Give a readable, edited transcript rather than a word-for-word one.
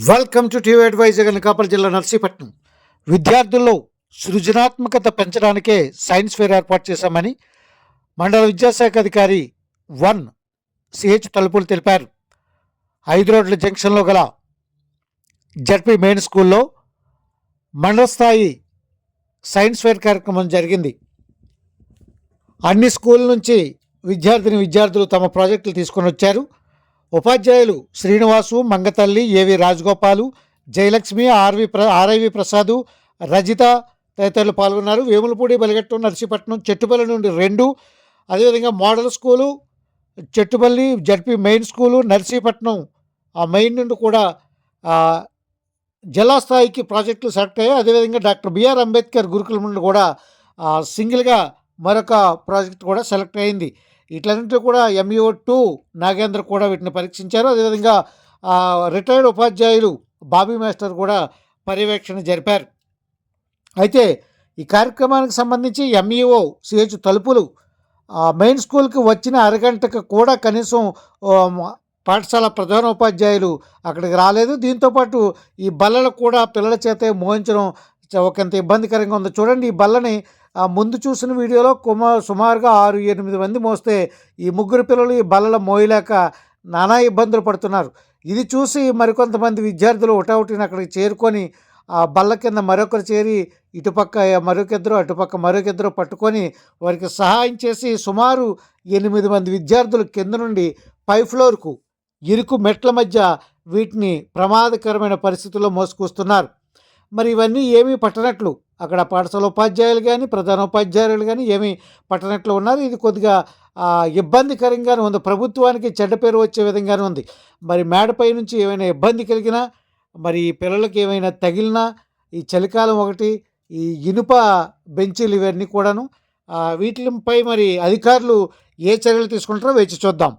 Welcome to TV advise Anakapalli జిల్లా నర్సీపట్నం. విద్యార్థుల్లో సృజనాత్మకత పెంచడానికే సైన్స్ ఫేర్ ఏర్పాటు చేశామని మండల విద్యాశాఖ అధికారి 1 సిహెచ్ తలుపులు తెలిపారు. 5 రోడ్ల జంక్షన్లో గల జడ్పీ మెయిన్ స్కూల్లో మండల స్థాయి సైన్స్ ఫేర్ కార్యక్రమం జరిగింది. అన్ని స్కూల్ నుంచి విద్యార్థులు తమ ప్రాజెక్టులు తీసుకొని వచ్చారు. ఉపాధ్యాయులు శ్రీనివాసు, మంగతల్లి, ఏవి రాజగోపాలు, జయలక్ష్మి, ఆర్ఐవి ప్రసాదు, రజిత తదితరులు పాల్గొన్నారు. వేములపూడి, బలిగట్టు, నర్సీపట్నం, చెట్టుపల్లి నుండి 2, అదేవిధంగా model school, Chettupalli, ZP main school, Narsipatnam ఆ మెయిన్ నుండి కూడా జిల్లా స్థాయికి ప్రాజెక్టులు సెలెక్ట్ అయ్యాయి. అదేవిధంగా డాక్టర్ బిఆర్ అంబేద్కర్ గురుకులం నుండి కూడా సింగిల్గా మరొక ప్రాజెక్ట్ కూడా సెలెక్ట్ అయింది. వీటన్నింటిలో కూడా MUO2 నాగేంద్ర కూడా వీటిని పరీక్షించారు. అదేవిధంగా రిటైర్డ్ ఉపాధ్యాయులు బాబీ మాస్టర్ కూడా పర్యవేక్షణ జరిపారు. అయితే ఈ కార్యక్రమానికి సంబంధించి MEO సిహెచ్ తలుపులు మెయిన్ స్కూల్కి వచ్చిన అరగంటకు కూడా కనీసం పాఠశాల ప్రధానోపాధ్యాయులు అక్కడికి రాలేదు. దీంతోపాటు ఈ బల్లలు కూడా పిల్లల చేతే మోయించడం ఒకంత ఇబ్బందికరంగా ఉంది. చూడండి, ఈ బల్లని ముందు చూసిన వీడియోలో సుమారుగా 6-8 మంది మోస్తే ఈ 3 పిల్లలు ఈ బల్లలు మోయలేక నానా ఇబ్బందులు పడుతున్నారు. ఇది చూసి మరికొంతమంది విద్యార్థులు ఒకటొకటిని అక్కడికి చేరుకొని ఆ బల్ల కింద మరొకరు చేరి ఇటుపక్క మరొకిద్దరు అటుపక్క మరొకిద్దరు పట్టుకొని వారికి సహాయం చేసి సుమారు 8 మంది విద్యార్థులు కింద నుండి పై ఫ్లోర్కు ఇరుకు మెట్ల మధ్య వీటిని ప్రమాదకరమైన పరిస్థితుల్లో మోసుకొస్తున్నారు. మరి ఇవన్నీ ఏమీ పట్టనట్లు అక్కడ పాఠశాల ఉపాధ్యాయులు కానీ ప్రధానోపాధ్యాయులు కానీ ఏమీ పట్టనట్లు ఉన్నారు. ఇది కొద్దిగా ఇబ్బందికరంగానే ఉంది. ప్రభుత్వానికి చెడ్డ పేరు వచ్చే విధంగానే ఉంది. మరి మేడపై నుంచి ఏమైనా ఇబ్బంది కలిగినా, మరి పిల్లలకి ఏమైనా తగిలినా, ఈ చలికాలం ఒకటి, ఈ ఇనుప బెంచీలు ఇవన్నీ కూడాను వీటిపై మరి అధికారులు ఏ చర్యలు తీసుకుంటారో వేచి చూద్దాం.